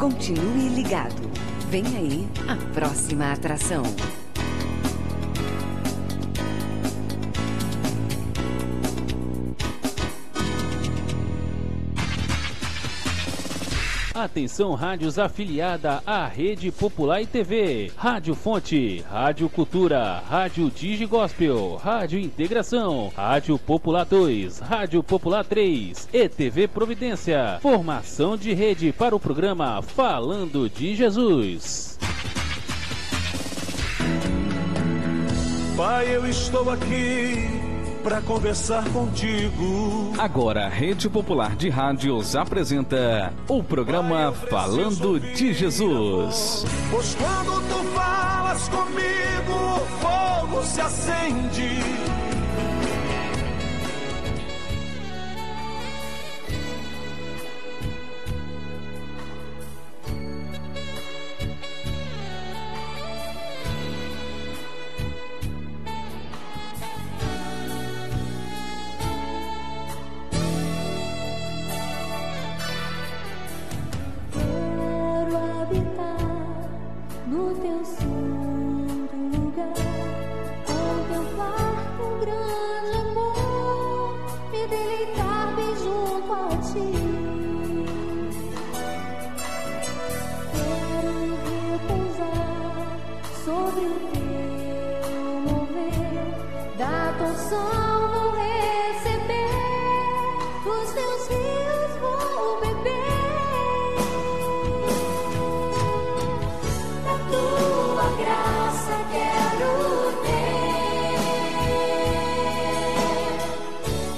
Continue ligado. Vem aí a próxima atração. Atenção, rádios afiliada à Rede Popular e TV, Rádio Fonte, Rádio Cultura, Rádio Digi Gospel, Rádio Integração, Rádio Popular 2, Rádio Popular 3 e TV Providência. Formação de rede para o programa Falando de Jesus. Pai, eu estou aqui para conversar contigo. Agora a Rede Popular de Rádios apresenta o programa Falando de Jesus. Pois quando tu falas comigo, o fogo se acende. No teu santo lugar, contemplar teu grande amor, me deleitar bem junto a ti. Quero repousar sobre o teu mover, da tua unção vou receber, dos teus rios vou beber. Tua graça quero ter,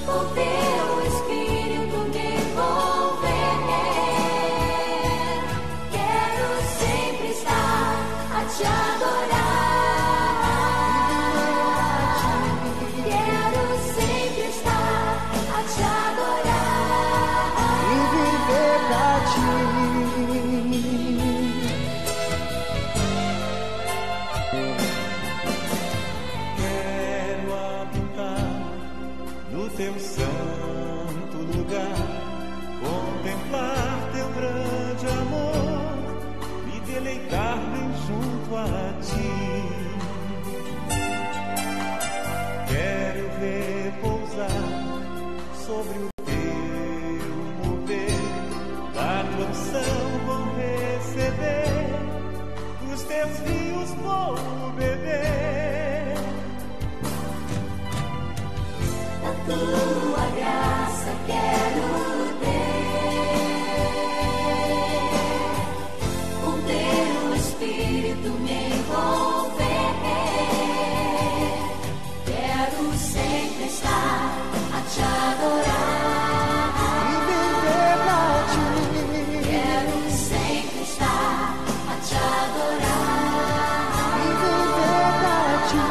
o teu Espírito me envolver. Quero sempre estar a te adorar. Quero sempre estar a te adorar e viver pra ti. Teu santo lugar, contemplar teu grande amor, me deleitar bem junto a ti. Quero repousar sobre o teu mover, da tua unção vou receber, dos teus rios vou beber. Tua graça quero ter, o teu Espírito me envolver. Quero sempre estar a te adorar e viver pra ti. Quero sempre estar a te adorar e viver pra ti.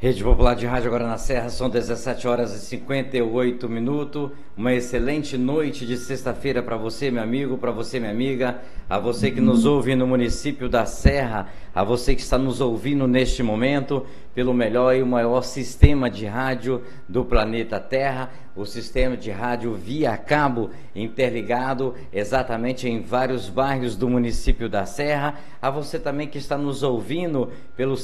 Rede Popular de Rádio agora na Serra, são 17 horas e 58 minutos. Uma excelente noite de sexta-feira para você, meu amigo, para você, minha amiga, a você que nos ouve no município da Serra, a você que está nos ouvindo neste momento pelo melhor e o maior sistema de rádio do planeta Terra, o sistema de rádio via cabo interligado exatamente em vários bairros do município da Serra, a você também que está nos ouvindo pelo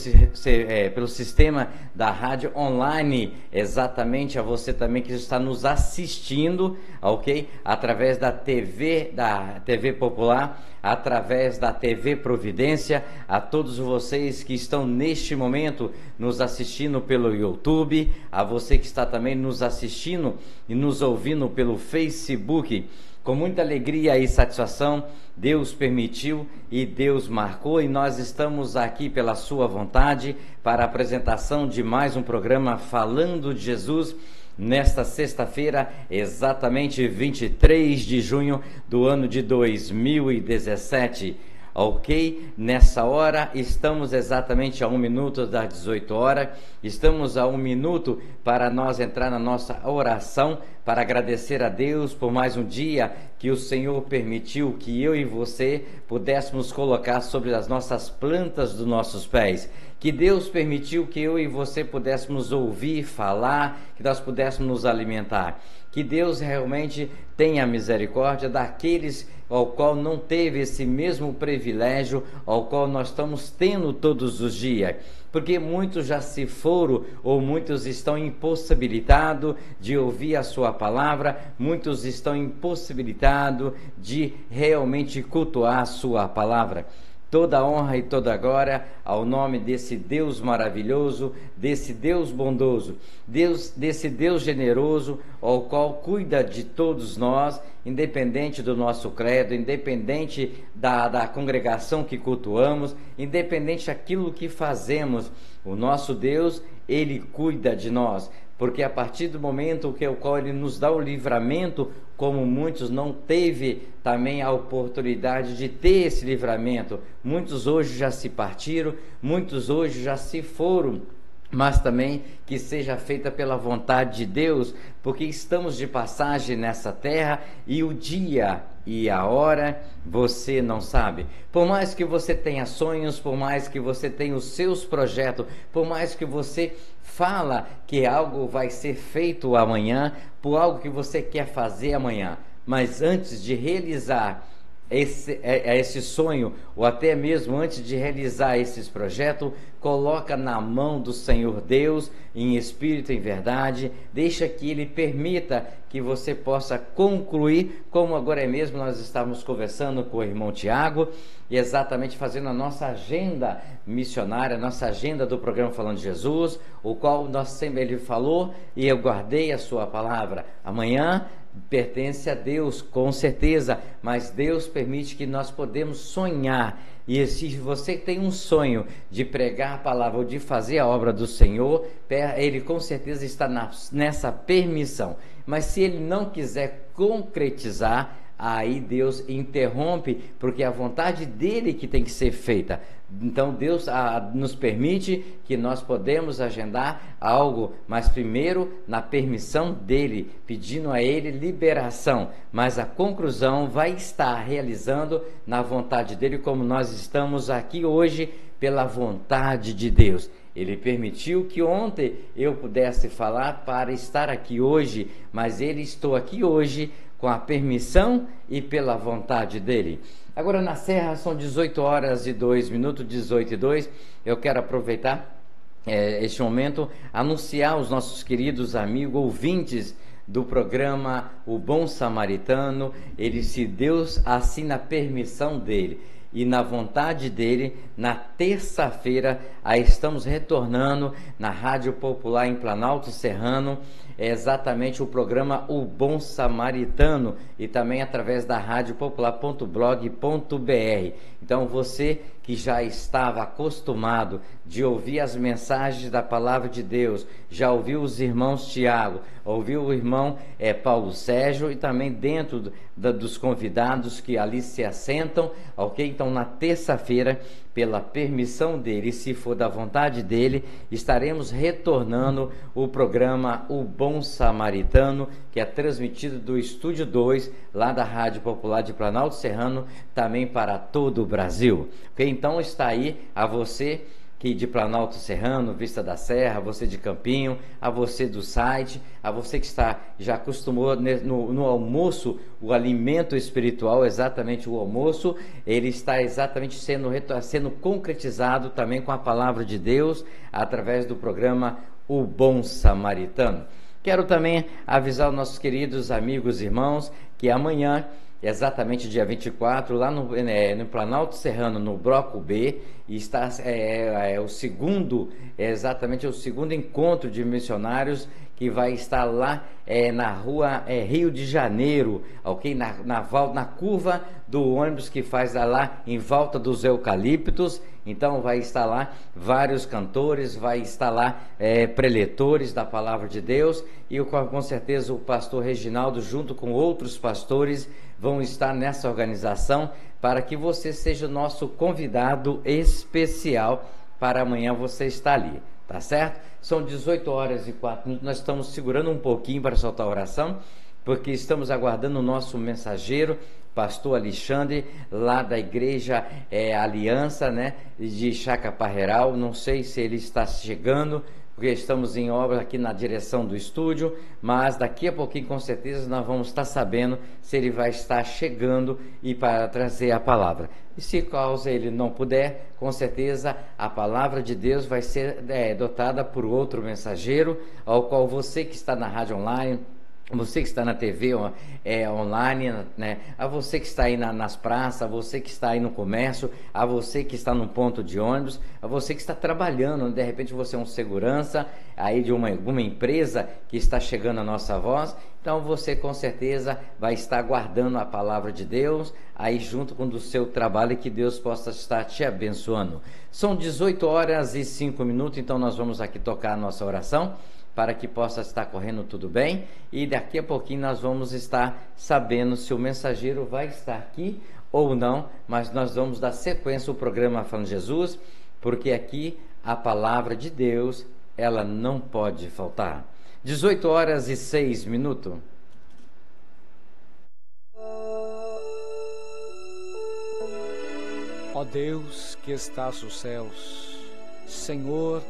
sistema da rádio online, exatamente a você também que está nos assistindo, ok? Através da TV Popular, através da TV Providência, a todos vocês que estão neste momento nos assistindo pelo YouTube, a você que está também nos assistindo e nos ouvindo pelo Facebook. Com muita alegria e satisfação, Deus permitiu e Deus marcou, e nós estamos aqui pela sua vontade para a apresentação de mais um programa Falando de Jesus, nesta sexta-feira, exatamente 23 de junho do ano de 2017. Ok? Nessa hora, estamos exatamente a 1 minuto das 18 horas, estamos a 1 minuto para nós entrar na nossa oração, para agradecer a Deus por mais um dia que o Senhor permitiu que eu e você pudéssemos colocar sobre as nossas plantas dos nossos pés. Que Deus permitiu que eu e você pudéssemos ouvir, falar, que nós pudéssemos nos alimentar. Que Deus realmente tenha misericórdia daqueles ao qual não teve esse mesmo privilégio ao qual nós estamos tendo todos os dias. Porque muitos já se foram ou muitos estão impossibilitados de ouvir a sua palavra, muitos estão impossibilitados de realmente cultuar a sua palavra. Toda honra e toda glória ao nome desse Deus maravilhoso, desse Deus bondoso, desse Deus generoso, ao qual cuida de todos nós, independente do nosso credo, independente da congregação que cultuamos, independente daquilo que fazemos. O nosso Deus, Ele cuida de nós, porque a partir do momento que o qual Ele nos dá o livramento, como muitos não teve também a oportunidade de ter esse livramento, muitos hoje já se partiram, muitos hoje já se foram, mas também que seja feita pela vontade de Deus, porque estamos de passagem nessa terra e o dia e a hora você não sabe. Por mais que você tenha sonhos, por mais que você tenha os seus projetos, por mais que você fala que algo vai ser feito amanhã, por algo que você quer fazer amanhã, mas antes de realizar esse sonho, ou até mesmo antes de realizar esses projetos, coloca na mão do Senhor Deus, em espírito e em verdade, deixa que Ele permita que você possa concluir, como agora mesmo nós estávamos conversando com o irmão Tiago, e exatamente fazendo a nossa agenda missionária, a nossa agenda do programa Falando de Jesus, o qual nós sempre ele falou, e eu guardei a sua palavra. Amanhã pertence a Deus, com certeza, mas Deus permite que nós podemos sonhar. E se você tem um sonho de pregar a palavra ou de fazer a obra do Senhor, Ele com certeza está nessa permissão. Mas se Ele não quiser concretizar, aí Deus interrompe, porque é a vontade dele que tem que ser feita. Então Deus nos permite que nós podemos agendar algo, mas primeiro na permissão dele, pedindo a ele liberação, mas a conclusão vai estar realizando na vontade dele, como nós estamos aqui hoje pela vontade de Deus. Ele permitiu que ontem eu pudesse falar para estar aqui hoje, mas estou aqui hoje com a permissão e pela vontade dele. Agora na Serra são 18 horas e 2 minutos, 18 e 2. Eu quero aproveitar este momento, anunciar aos nossos queridos amigos ouvintes do programa O Bom Samaritano, se Deus assim na permissão dele e na vontade dele, na terça-feira, aí estamos retornando na Rádio Popular em Planalto Serrano, é exatamente o programa O Bom Samaritano e também através da radiopopular.blog.br. Então você que já estava acostumado de ouvir as mensagens da palavra de Deus, já ouviu os irmãos Tiago, ouviu o irmão Paulo Sérgio e também dentro dos convidados que ali se assentam, ok? Então na terça-feira, pela permissão dele, se for da vontade dele, estaremos retornando o programa O Bom Samaritano, que é transmitido do Estúdio 2, lá da Rádio Popular de Planalto Serrano, também para todo o Brasil. Ok? Então está aí a você que de Planalto Serrano, Vista da Serra, você de Campinho, a você do site, a você que já acostumou no almoço, o alimento espiritual, exatamente o almoço, ele está exatamente sendo concretizado também com a palavra de Deus, através do programa O Bom Samaritano. Quero também avisar os nossos queridos amigos e irmãos que amanhã, exatamente dia 24, lá no Planalto Serrano, no Bloco B, está exatamente o segundo encontro de missionários que vai estar lá na rua Rio de Janeiro, ok? Na curva do ônibus que faz lá em volta dos eucaliptos. Então vai estar lá vários cantores, vai estar lá preletores da palavra de Deus e com certeza o pastor Reginaldo junto com outros pastores vão estar nessa organização para que você seja o nosso convidado especial para amanhã você estar ali, tá certo? São 18 horas e 4 minutos, nós estamos segurando um pouquinho para soltar a oração, porque estamos aguardando o nosso mensageiro, pastor Alexandre, lá da igreja Aliança, né, de Chacaparreral. Não sei se ele está chegando, porque estamos em obra aqui na direção do estúdio, mas daqui a pouquinho com certeza nós vamos estar sabendo se ele vai estar chegando e para trazer a palavra. E se caso ele não puder, com certeza a palavra de Deus vai ser dotada por outro mensageiro, ao qual você que está na rádio online, você que está na TV online, né? A você que está aí nas praças, a você que está aí no comércio, a você que está num ponto de ônibus, a você que está trabalhando, de repente você é um segurança aí de alguma empresa que está chegando a nossa voz, então você com certeza vai estar guardando a palavra de Deus aí junto com o seu trabalho e que Deus possa estar te abençoando. São 18 horas e 5 minutos, então nós vamos aqui tocar a nossa oração, para que possa estar correndo tudo bem, e daqui a pouquinho nós vamos estar sabendo se o mensageiro vai estar aqui ou não, mas nós vamos dar sequência ao programa Falando Jesus, porque aqui a palavra de Deus, ela não pode faltar. 18 horas e 6 minutos. Ó Deus que estás nos céus, Senhor,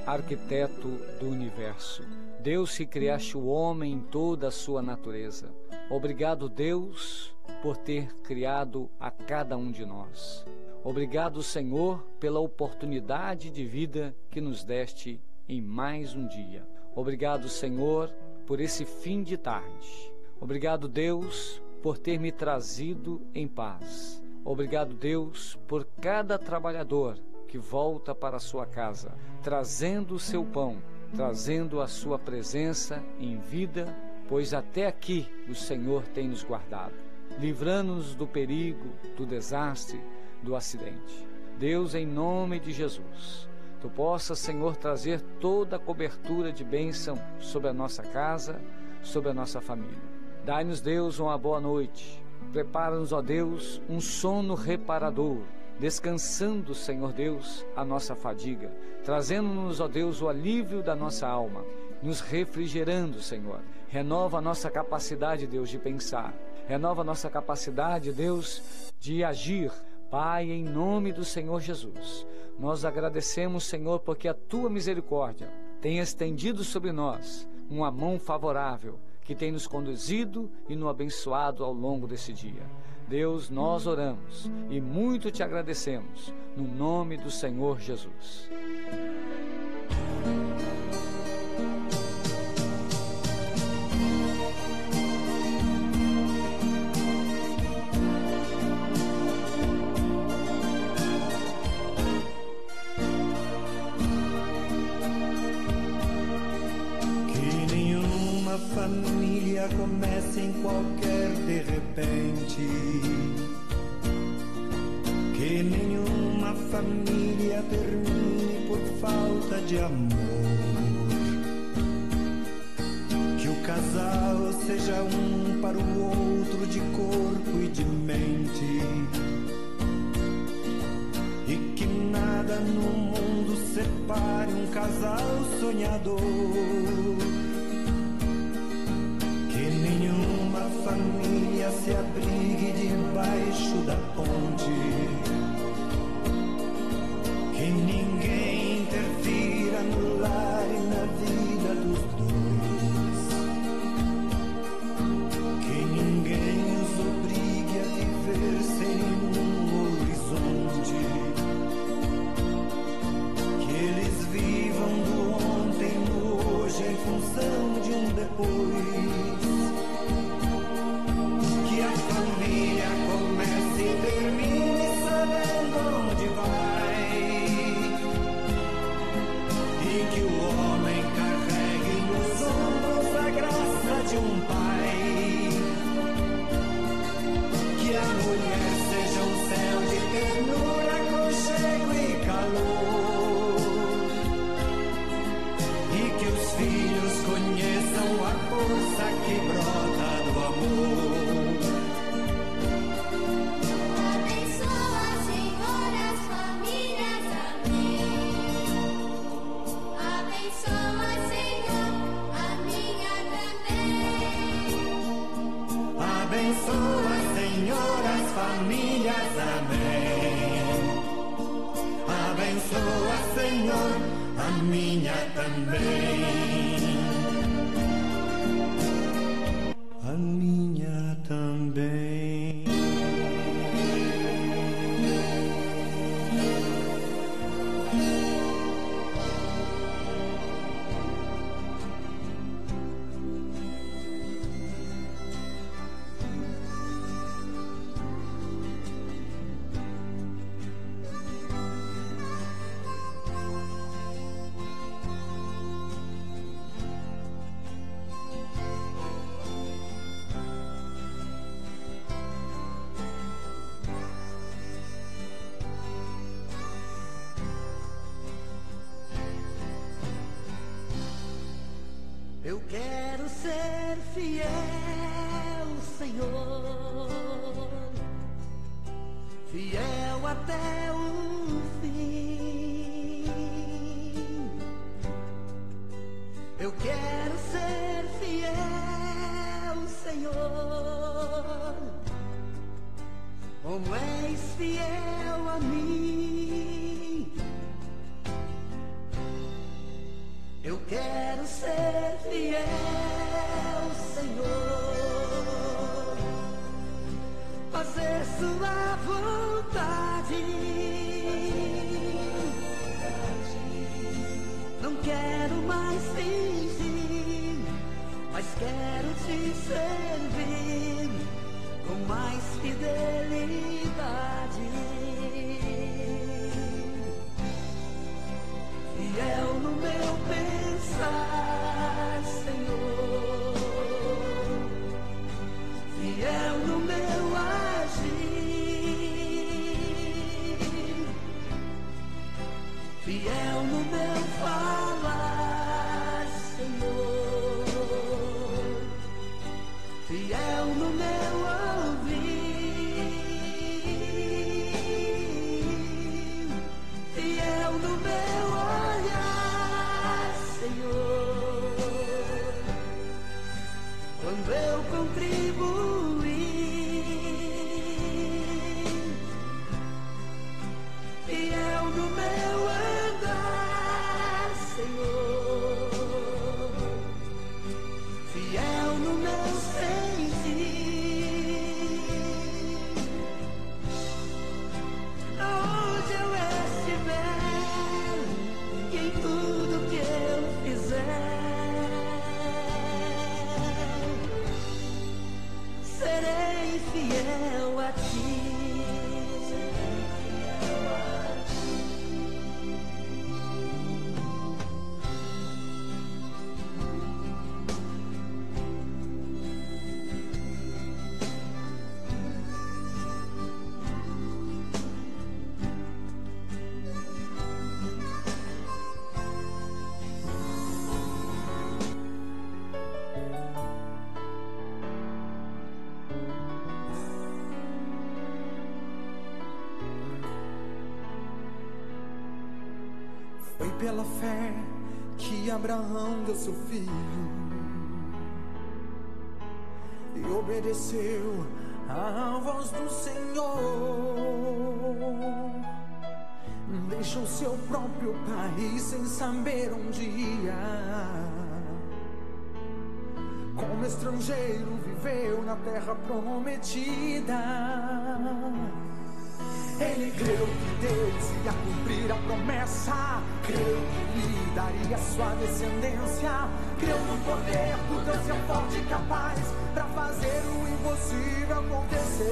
arquiteto do universo, Deus que criaste o homem em toda a sua natureza. Obrigado, Deus, por ter criado a cada um de nós. Obrigado, Senhor, pela oportunidade de vida que nos deste em mais um dia. Obrigado, Senhor, por esse fim de tarde. Obrigado, Deus, por ter me trazido em paz. Obrigado, Deus, por cada trabalhador que volta para a sua casa, trazendo o seu pão, trazendo a sua presença em vida, pois até aqui o Senhor tem nos guardado, livrando-nos do perigo, do desastre, do acidente. Deus, em nome de Jesus, Tu possas, Senhor, trazer toda a cobertura de bênção sobre a nossa casa, sobre a nossa família. Dai-nos, Deus, uma boa noite. Prepara-nos, ó Deus, um sono reparador, descansando, Senhor Deus, a nossa fadiga, trazendo-nos, ó Deus, o alívio da nossa alma, nos refrigerando, Senhor. Renova a nossa capacidade, Deus, de pensar, renova a nossa capacidade, Deus, de agir. Pai, em nome do Senhor Jesus, nós agradecemos, Senhor, porque a Tua misericórdia tem estendido sobre nós uma mão favorável, que tem nos conduzido e nos abençoado ao longo desse dia. Deus, nós oramos e muito te agradecemos, no nome do Senhor Jesus. Que nenhum família comece em qualquer de repente. Que nenhuma família termine por falta de amor. Que o casal seja um para o outro de corpo e de mente. E que nada no mundo separe um casal sonhador. Que nenhuma família se abrigue debaixo da ponte. Que ninguém interfira no lar e na vida dos dois. Que ninguém os obrigue a viver sem nenhum horizonte. Que eles vivam do ontem no hoje em função de um depois. Que a família comece e termine sabendo onde vai. E que o homem carregue nos ombros a graça de um pai. Que a mulher seja um céu de ternura, aconchego e calor. E que os filhos conheçam a força que brota do amor. Abençoa, Senhor, as famílias, amém. Abençoa, Senhor, a minha também. A minha também. Eu quero ser fiel, Senhor, fiel até o fim. Eu quero ser fiel, Senhor, como és fiel a mim. Eu quero ser fiel, Senhor, fazer sua vontade. Não quero mais fingir, mas quero te servir com mais fidelidade. Fiel no meu pensar, Senhor, fiel no meu agir, fiel no meu falar, Senhor, fiel no meu ouvir, fiel no meu olhar, Senhor, quando eu contribuir, fiel no meu andar, Senhor. Foi pela fé que Abraão deu seu filho e obedeceu à voz do Senhor. Deixou seu próprio país sem saber onde ia. Como estrangeiro viveu na terra prometida. Ele creu que Deus ia cumprir a promessa, creu que lhe daria sua descendência, creu no poder do Deus que é forte e capaz para fazer o impossível acontecer.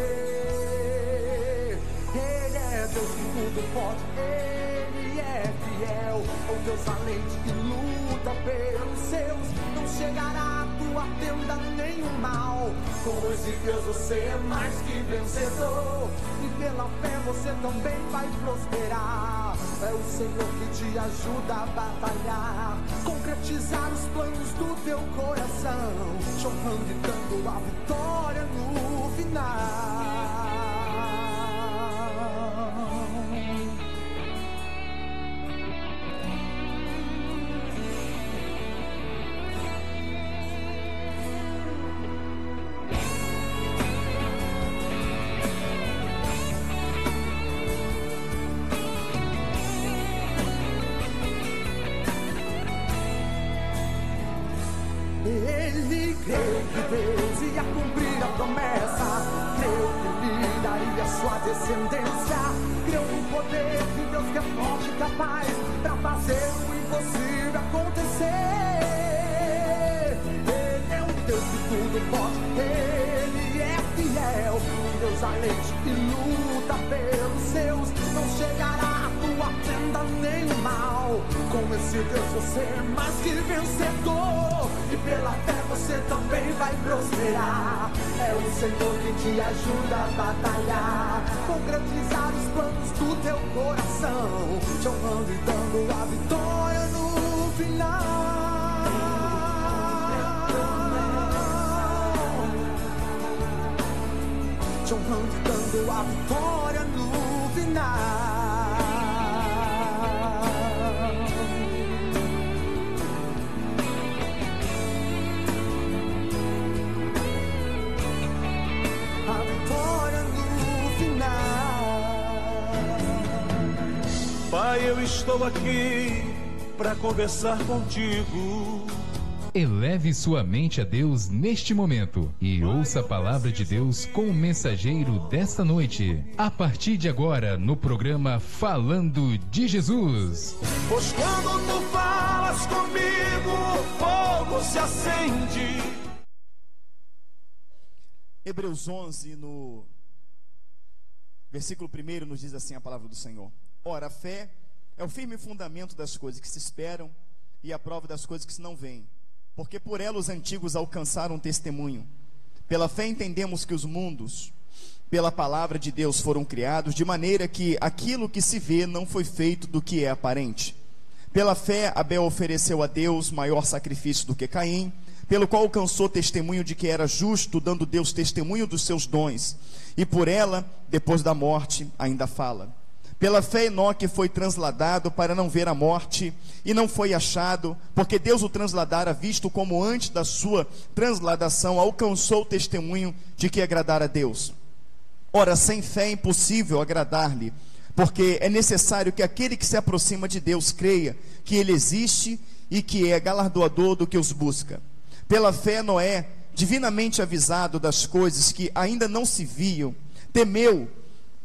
Ele é Deus que tudo pode, Ele é fiel, o Deus valente que luta pelos seus. Não chegará a tua tenda nenhum mal. Com esse Deus você é mais que vencedor, e pela fé você também vai prosperar. É o Senhor que te ajuda a batalhar, concretizar os planos do teu coração, te honrando e dando a vitória no final. Ele creu que Deus ia cumprir a promessa, creu que lhe daria sua descendência, creu no poder de Deus que é forte e capaz para fazer o impossível acontecer. Ele é um Deus que tudo pode, Ele é fiel, um Deus valente que luta pelos seus. Não chegará a tua tenda nem o mal. Com esse Deus você é mais que vencedor, e pela fé você também vai prosperar. É o Senhor que te ajuda a batalhar, concretizar os planos do teu coração, te honrando e dando a vitória no final. Te honrando e dando a vitória no final. Pai, eu estou aqui para conversar contigo. Eleve sua mente a Deus neste momento e ouça a palavra de Deus com o mensageiro desta noite. A partir de agora, no programa Falando de Jesus. Pois quando tu falas comigo, o fogo se acende. Hebreus 11, no versículo 1, nos diz assim a palavra do Senhor: ora, a fé é o firme fundamento das coisas que se esperam e a prova das coisas que se não veem, porque por ela os antigos alcançaram testemunho. Pela fé entendemos que os mundos, pela palavra de Deus, foram criados, de maneira que aquilo que se vê não foi feito do que é aparente. Pela fé, Abel ofereceu a Deus maior sacrifício do que Caim, pelo qual alcançou testemunho de que era justo, dando Deus testemunho dos seus dons, e por ela, depois da morte, ainda fala. Pela fé, Enoque foi transladado para não ver a morte, e não foi achado, porque Deus o transladara, visto como antes da sua transladação alcançou o testemunho de que agradara a Deus. Ora, sem fé é impossível agradar-lhe, porque é necessário que aquele que se aproxima de Deus creia que Ele existe e que é galardoador do que os busca. Pela fé, Noé, divinamente avisado das coisas que ainda não se viam, temeu,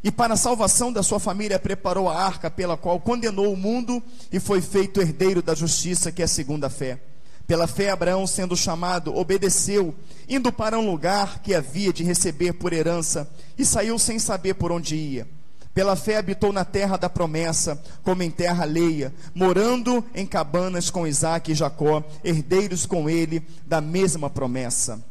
e para a salvação da sua família preparou a arca, pela qual condenou o mundo e foi feito herdeiro da justiça, que é segundo a fé. Pela fé, Abraão, sendo chamado, obedeceu, indo para um lugar que havia de receber por herança, e saiu sem saber por onde ia. Pela fé habitou na terra da promessa, como em terra alheia, morando em cabanas com Isaque e Jacó, herdeiros com ele da mesma promessa.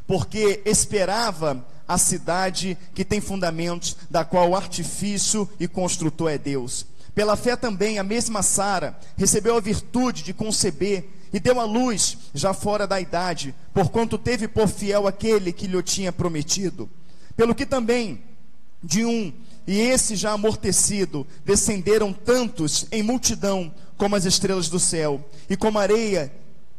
Porque esperava a cidade que tem fundamentos, da qual o artifício e construtor é Deus. Pela fé também a mesma Sara recebeu a virtude de conceber e deu à luz já fora da idade, porquanto teve por fiel aquele que lhe tinha prometido. Pelo que também de um e esse já amortecido, descenderam tantos em multidão como as estrelas do céu, e como a areia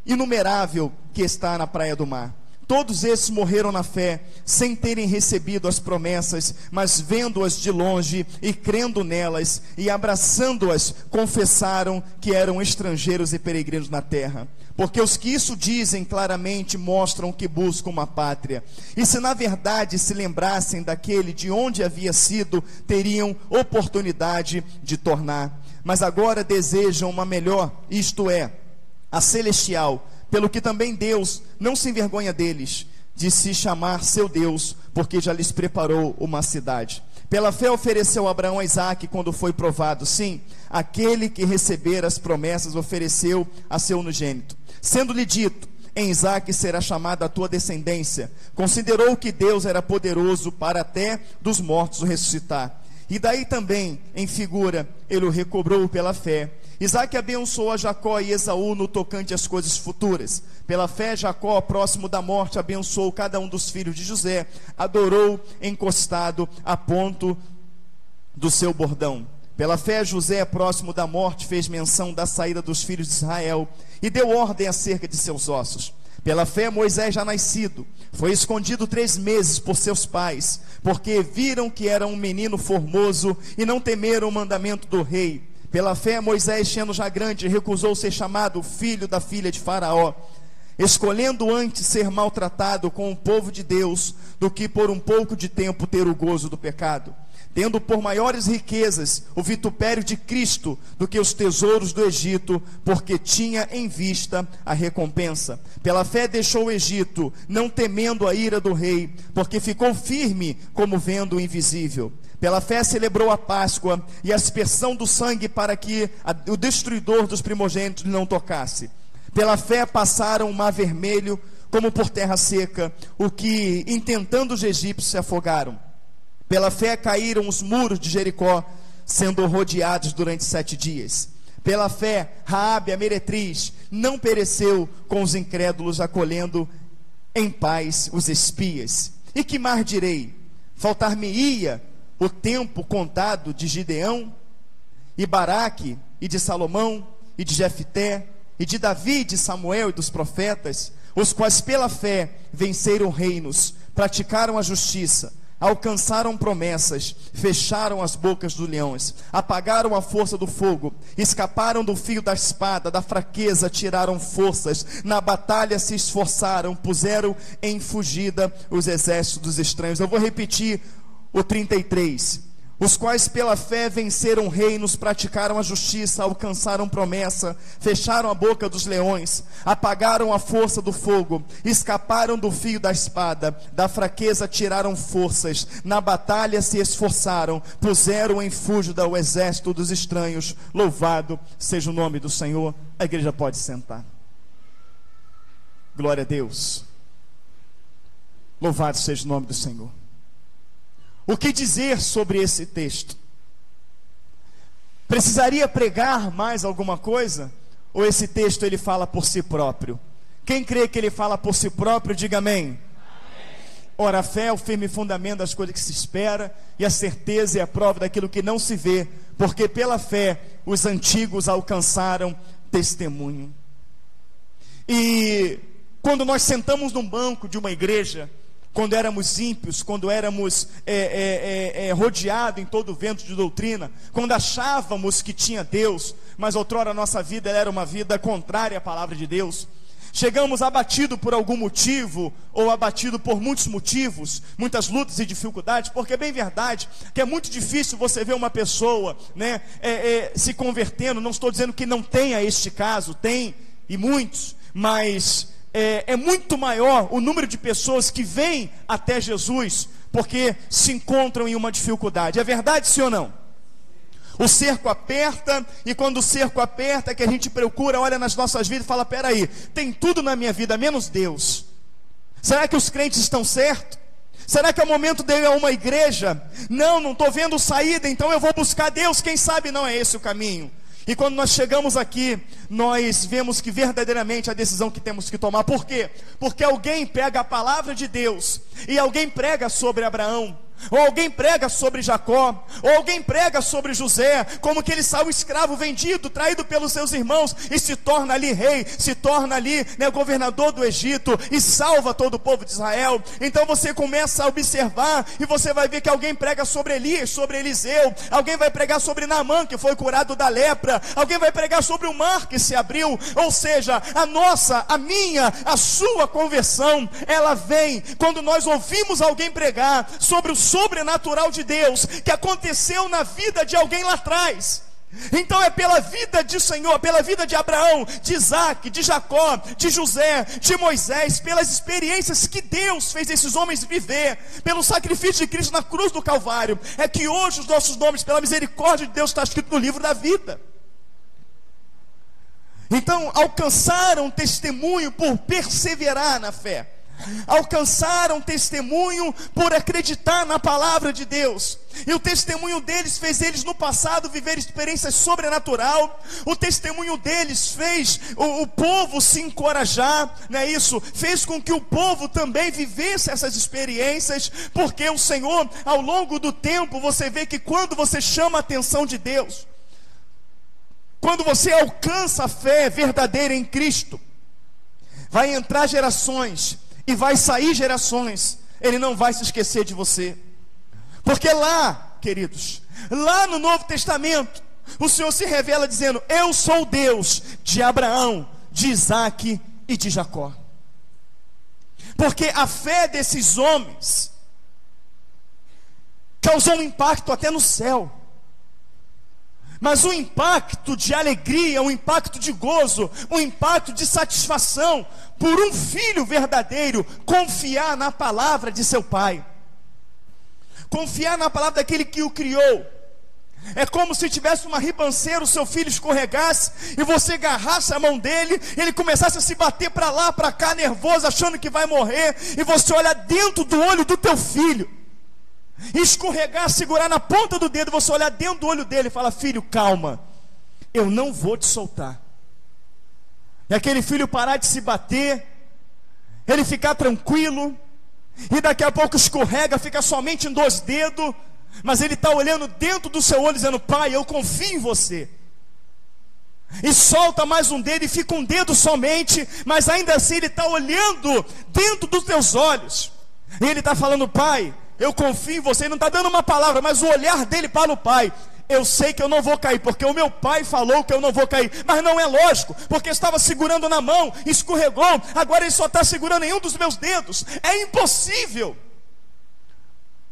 inumerável que está na praia do mar. Todos esses morreram na fé, sem terem recebido as promessas, mas vendo-as de longe e crendo nelas, e abraçando-as, confessaram que eram estrangeiros e peregrinos na terra. Porque os que isso dizem claramente mostram que buscam uma pátria. E se na verdade se lembrassem daquele de onde havia sido, teriam oportunidade de tornar. Mas agora desejam uma melhor, isto é, a celestial, pelo que também Deus não se envergonha deles, de se chamar seu Deus, porque já lhes preparou uma cidade. Pela fé ofereceu Abraão a Isaque quando foi provado. Sim, aquele que receber as promessas ofereceu a seu unigênito. Sendo-lhe dito, em Isaque será chamada a tua descendência. Considerou que Deus era poderoso para até dos mortos o ressuscitar. E daí também, em figura, ele o recobrou pela fé. Isaque abençoou a Jacó e Esaú no tocante às coisas futuras. Pela fé, Jacó, próximo da morte, abençoou cada um dos filhos de José. Adorou encostado a ponto do seu bordão. Pela fé, José, próximo da morte, fez menção da saída dos filhos de Israel e deu ordem acerca de seus ossos. Pela fé, Moisés, já nascido, foi escondido 3 meses por seus pais, porque viram que era um menino formoso e não temeram o mandamento do rei. Pela fé, Moisés, sendo já grande, recusou ser chamado filho da filha de Faraó, escolhendo antes ser maltratado com o povo de Deus, do que por um pouco de tempo ter o gozo do pecado, tendo por maiores riquezas o vitupério de Cristo do que os tesouros do Egito, porque tinha em vista a recompensa. Pela fé deixou o Egito, não temendo a ira do rei, porque ficou firme como vendo o invisível. Pela fé celebrou a Páscoa e a aspersão do sangue, para que o destruidor dos primogênitos não tocasse. Pela fé passaram o mar vermelho como por terra seca, o que, intentando os egípcios, se afogaram. Pela fé caíram os muros de Jericó, sendo rodeados durante 7 dias. Pela fé, Raabe, a meretriz, não pereceu com os incrédulos, acolhendo em paz os espias. E que mais direi? Faltar-me-ia o tempo contado de Gideão, e Baraque, e de Salomão, e de Jefté, e de Davi, de Samuel e dos profetas, os quais pela fé venceram reinos, praticaram a justiça, alcançaram promessas, fecharam as bocas dos leões, apagaram a força do fogo, escaparam do fio da espada, da fraqueza tiraram forças, na batalha se esforçaram, puseram em fugida os exércitos dos estranhos. Eu vou repetir o 33. Os quais pela fé venceram reinos, praticaram a justiça, alcançaram promessa, fecharam a boca dos leões, apagaram a força do fogo, escaparam do fio da espada, da fraqueza tiraram forças, na batalha se esforçaram, puseram em fúgida o exército dos estranhos. Louvado seja o nome do Senhor. A igreja pode sentar. Glória a Deus. Louvado seja o nome do Senhor. O que dizer sobre esse texto? Precisaria pregar mais alguma coisa? Ou esse texto ele fala por si próprio? Quem crê que ele fala por si próprio, diga amém. Amém. Ora, a fé é o firme fundamento das coisas que se espera, e a certeza é a prova daquilo que não se vê, porque pela fé os antigos alcançaram testemunho. E quando nós sentamos num banco de uma igreja, quando éramos ímpios, quando éramos rodeados em todo o vento de doutrina, quando achávamos que tinha Deus, mas outrora a nossa vida era uma vida contrária à palavra de Deus, chegamos abatido por algum motivo, ou abatido por muitos motivos, muitas lutas e dificuldades, porque é bem verdade que é muito difícil você ver uma pessoa, né, se convertendo. Não estou dizendo que não tenha este caso, tem, e muitos, mas é muito maior o número de pessoas que vêm até Jesus porque se encontram em uma dificuldade. É verdade, sim ou não? O cerco aperta, e quando o cerco aperta, que a gente procura, olha nas nossas vidas e fala: peraí, tem tudo na minha vida menos Deus. Será que os crentes estão certos? Será que é o momento de ir a uma igreja? Não estou vendo saída, então eu vou buscar Deus. Quem sabe não é esse o caminho. E quando nós chegamos aqui, nós vemos que verdadeiramente a decisão que temos que tomar. Por quê? Porque alguém pega a palavra de Deus, e alguém prega sobre Abraão, ou alguém prega sobre Jacó, ou alguém prega sobre José, como que ele saiu escravo, vendido, traído pelos seus irmãos, e se torna ali rei, se torna ali, governador do Egito, e salva todo o povo de Israel. Então você começa a observar, e você vai ver que alguém prega sobre Elias, sobre Eliseu, alguém vai pregar sobre Naamã, que foi curado da lepra, alguém vai pregar sobre o mar que se abriu. Ou seja, a nossa, a minha, a sua conversão, ela vem quando nós ouvimos alguém pregar sobre o sobrenatural de Deus que aconteceu na vida de alguém lá atrás. Então é pela vida de Senhor, pela vida de Abraão, de Isaac, de Jacó, de José, de Moisés, pelas experiências que Deus fez esses homens viver, pelo sacrifício de Cristo na cruz do Calvário, é que hoje os nossos nomes, pela misericórdia de Deus, está escrito no livro da vida. Então alcançaram testemunho por perseverar na fé, alcançaram testemunho por acreditar na palavra de Deus, e o testemunho deles fez eles no passado viver experiências sobrenatural. O testemunho deles fez o povo se encorajar, não é isso? Fez com que o povo também vivesse essas experiências, porque o Senhor, ao longo do tempo, você vê que quando você chama a atenção de Deus, quando você alcança a fé verdadeira em Cristo, vai entrar gerações e vai sair gerações, Ele não vai se esquecer de você. Porque lá, queridos, lá no Novo Testamento, o Senhor se revela dizendo: eu sou o Deus de Abraão, de Isaac e de Jacó. Porque a fé desses homens causou um impacto até no céu. Mas um impacto de alegria, um impacto de gozo, um impacto de satisfação, por um filho verdadeiro confiar na palavra de seu pai, confiar na palavra daquele que o criou. É como se tivesse uma ribanceira, o seu filho escorregasse e você agarrasse a mão dele, ele começasse a se bater para lá, para cá, nervoso, achando que vai morrer, e você olha dentro do olho do teu filho, escorregar, segurar na ponta do dedo, você olhar dentro do olho dele e fala: filho, calma, eu não vou te soltar. E aquele filho parar de se bater, ele ficar tranquilo, e daqui a pouco escorrega, fica somente em 2 dedos, mas ele está olhando dentro do seu olho dizendo: pai, eu confio em você. E solta mais um dedo e fica um dedo somente, mas ainda assim ele está olhando dentro dos teus olhos, e ele está falando: pai, eu confio em você. Ele não está dando uma palavra, mas o olhar dele para o pai: eu sei que eu não vou cair, porque o meu pai falou que eu não vou cair. Mas não é lógico, porque estava segurando na mão, escorregou, agora ele só está segurando em um dos meus dedos. É impossível,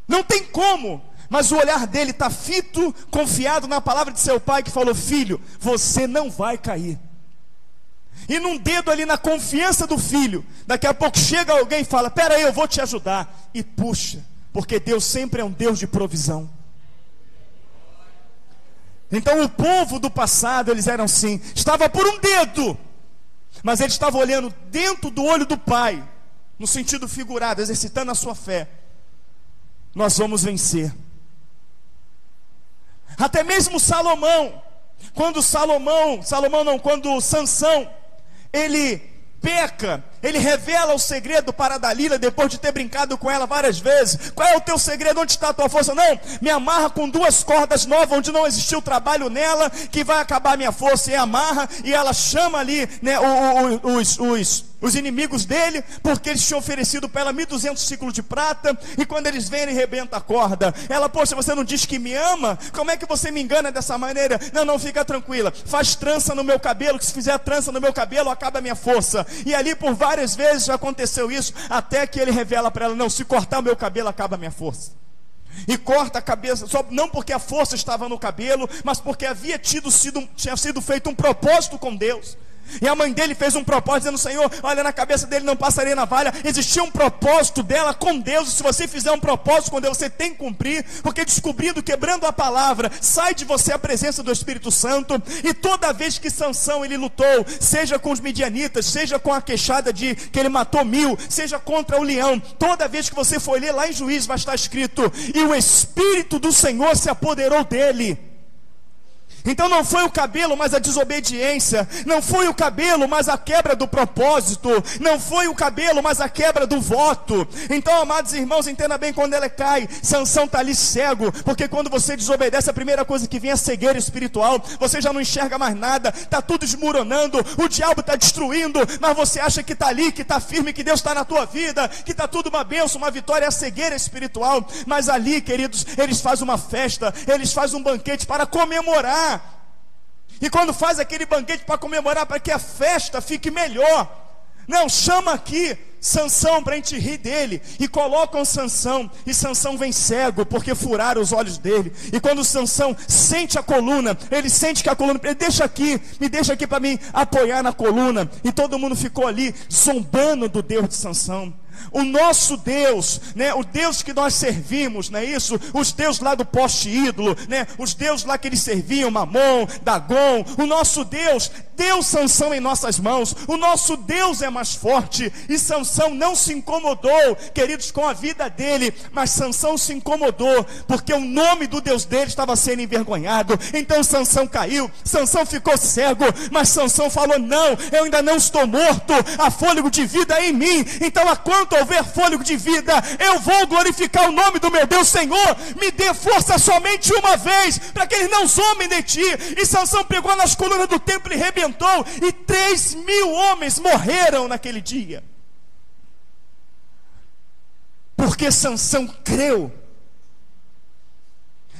não tem como. Mas o olhar dele está fito, confiado na palavra de seu pai, que falou: filho, você não vai cair. E num dedo ali, na confiança do filho, daqui a pouco chega alguém e fala: pera aí, eu vou te ajudar, e puxa, porque Deus sempre é um Deus de provisão. Então o povo do passado, eles eram assim, estava por um dedo, mas ele estava olhando dentro do olho do pai, no sentido figurado, exercitando a sua fé. Nós vamos vencer. Até mesmo Salomão, quando Sansão, ele peca, ele revela o segredo para Dalila, depois de ter brincado com ela várias vezes. Qual é o teu segredo? Onde está a tua força? Não, me amarra com 2 cordas novas, onde não existiu trabalho nela, que vai acabar a minha força. E amarra, e ela chama ali, os inimigos dele, porque eles tinham oferecido para ela 1.200 ciclos de prata, e quando eles vêm, ele rebenta a corda. Ela: poxa, você não diz que me ama? Como é que você me engana dessa maneira? Não, fica tranquila, faz trança no meu cabelo, que se fizer trança no meu cabelo, acaba a minha força. E ali por várias vezes já aconteceu isso, até que ele revela para ela: não, se cortar o meu cabelo, acaba a minha força. E corta a cabeça, só não porque a força estava no cabelo, mas porque tinha sido feito um propósito com Deus. E a mãe dele fez um propósito dizendo: Senhor, olha, na cabeça dele não passaria navalha. Existia um propósito dela com Deus, e se você fizer um propósito com Deus, você tem que cumprir, porque descobrindo, quebrando a palavra, sai de você a presença do Espírito Santo. E toda vez que Sansão ele lutou, seja com os midianitas, seja com a queixada de que ele matou 1000, seja contra o leão, toda vez que você for ler lá em Juízes, vai estar escrito: e o Espírito do Senhor se apoderou dele. Então não foi o cabelo, mas a desobediência. Não foi o cabelo, mas a quebra do propósito. Não foi o cabelo, mas a quebra do voto. Então, amados irmãos, entenda bem, quando ela cai, Sansão está ali cego. Porque quando você desobedece, a primeira coisa que vem é a cegueira espiritual. Você já não enxerga mais nada, está tudo desmoronando, o diabo está destruindo, mas você acha que está ali, que está firme, que Deus está na tua vida, que está tudo uma bênção, uma vitória. É a cegueira espiritual. Mas ali, queridos, eles fazem uma festa, eles fazem um banquete para comemorar. E quando faz aquele banquete para comemorar, para que a festa fique melhor, não, chama aqui Sansão para a gente rir dele, e colocam Sansão, e Sansão vem cego, porque furaram os olhos dele. E quando Sansão sente a coluna, ele sente que a coluna, ele me deixa aqui para mim apoiar na coluna, e todo mundo ficou ali zombando do Deus de Sansão. O nosso Deus, né, o Deus que nós servimos, não é isso? Os deuses lá do poste ídolo, né, os deuses lá que eles serviam, Mamon, Dagon. O nosso Deus deu Sansão em nossas mãos. O nosso Deus é mais forte. E Sansão não se incomodou, queridos, com a vida dele, mas Sansão se incomodou porque o nome do Deus dele estava sendo envergonhado. Então Sansão caiu, Sansão ficou cego, mas Sansão falou: não, eu ainda não estou morto, há fôlego de vida em mim. Então, a quanto houver fôlego de vida, eu vou glorificar o nome do meu Deus. Senhor, me dê força somente uma vez, para que eles não zombem de ti. E Sansão pegou nas colunas do templo e rebentou, e 3.000 homens morreram naquele dia, porque Sansão creu.